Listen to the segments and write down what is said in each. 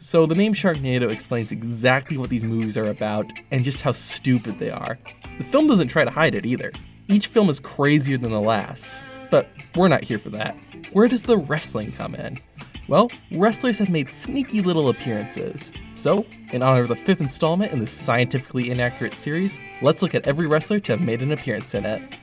So the name Sharknado explains exactly what these movies are about and just how stupid they are. The film doesn't try to hide it either. Each film is crazier than the last, but we're not here for that. Where does the wrestling come in? Well, wrestlers have made sneaky little appearances. So, in honor of the 5th installment in this scientifically inaccurate series, let's look at every wrestler to have made an appearance in it.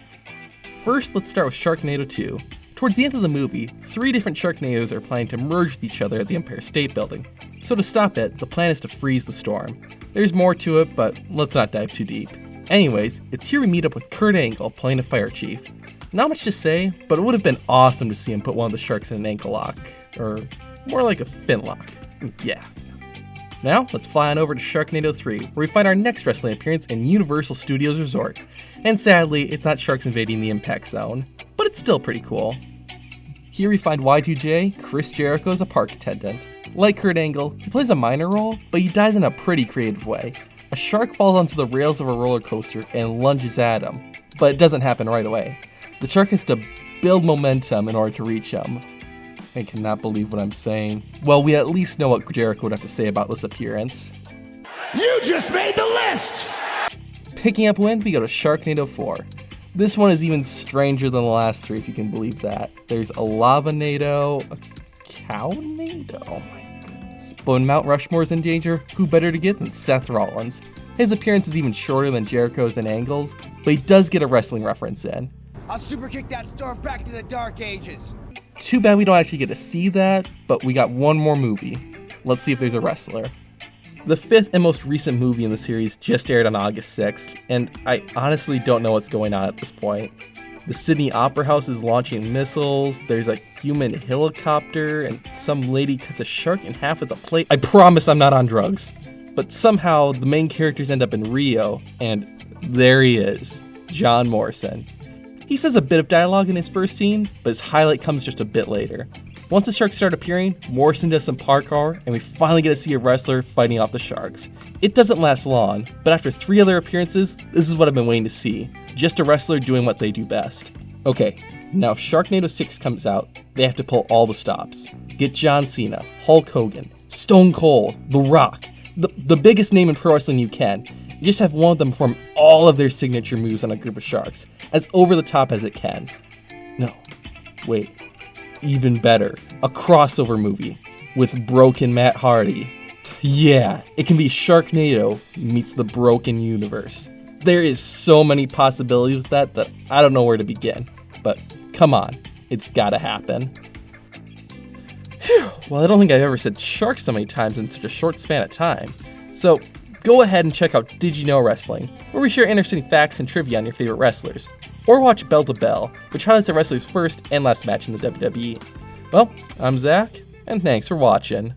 First, let's start with Sharknado 2. Towards the end of the movie, 3 different Sharknadoes are planning to merge with each other at the Empire State Building. So to stop it, the plan is to freeze the storm. There's more to it, but let's not dive too deep. Anyways, it's here we meet up with Kurt Angle playing a fire chief. Not much to say, but it would have been awesome to see him put one of the sharks in an ankle lock. Or more like a fin lock. Yeah. Now, let's fly on over to Sharknado 3, where we find our next wrestling appearance in Universal Studios Resort. And sadly, it's not sharks invading the impact zone, but it's still pretty cool. Here we find Y2J, Chris Jericho as a park attendant. Like Kurt Angle, he plays a minor role, but he dies in a pretty creative way. A shark falls onto the rails of a roller coaster and lunges at him, but it doesn't happen right away. The shark has to build momentum in order to reach him. I cannot believe what I'm saying. Well, we at least know what Jericho would have to say about this appearance. You just made the list! Picking up win, we go to Sharknado 4. This one is even stranger than the last 3, if you can believe that. There's a Lavanado, a Cownado, oh my goodness. But when Mount Rushmore's in danger, who better to get than Seth Rollins? His appearance is even shorter than Jericho's and Angle's, but he does get a wrestling reference in. I'll super kick that storm back to the dark ages. Too bad we don't actually get to see that, but we got one more movie. Let's see if there's a wrestler. The 5th and most recent movie in the series just aired on August 6th, and I honestly don't know what's going on at this point. The Sydney Opera House is launching missiles, there's a human helicopter, and some lady cuts a shark in half with a plate. I promise I'm not on drugs. But somehow, the main characters end up in Rio, and there he is, John Morrison. He says a bit of dialogue in his first scene, but his highlight comes just a bit later. Once the sharks start appearing, Morrison does some parkour, and we finally get to see a wrestler fighting off the sharks. It doesn't last long, but after 3 other appearances, this is what I've been waiting to see. Just a wrestler doing what they do best. Okay, now Sharknado 6 comes out, they have to pull all the stops. Get John Cena, Hulk Hogan, Stone Cold, The Rock, the biggest name in pro wrestling you can. You just have one of them perform all of their signature moves on a group of sharks, as over the top as it can. No, wait, even better, a crossover movie with Broken Matt Hardy. Yeah, it can be Sharknado meets the Broken Universe. There is so many possibilities with that I don't know where to begin, but come on, it's gotta happen. Whew, well, I don't think I've ever said shark so many times in such a short span of time. So, go ahead and check out Did You Know Wrestling, where we share interesting facts and trivia on your favorite wrestlers. Or watch Bell to Bell, which highlights a wrestler's first and last match in the WWE. Well, I'm Zach, and thanks for watching.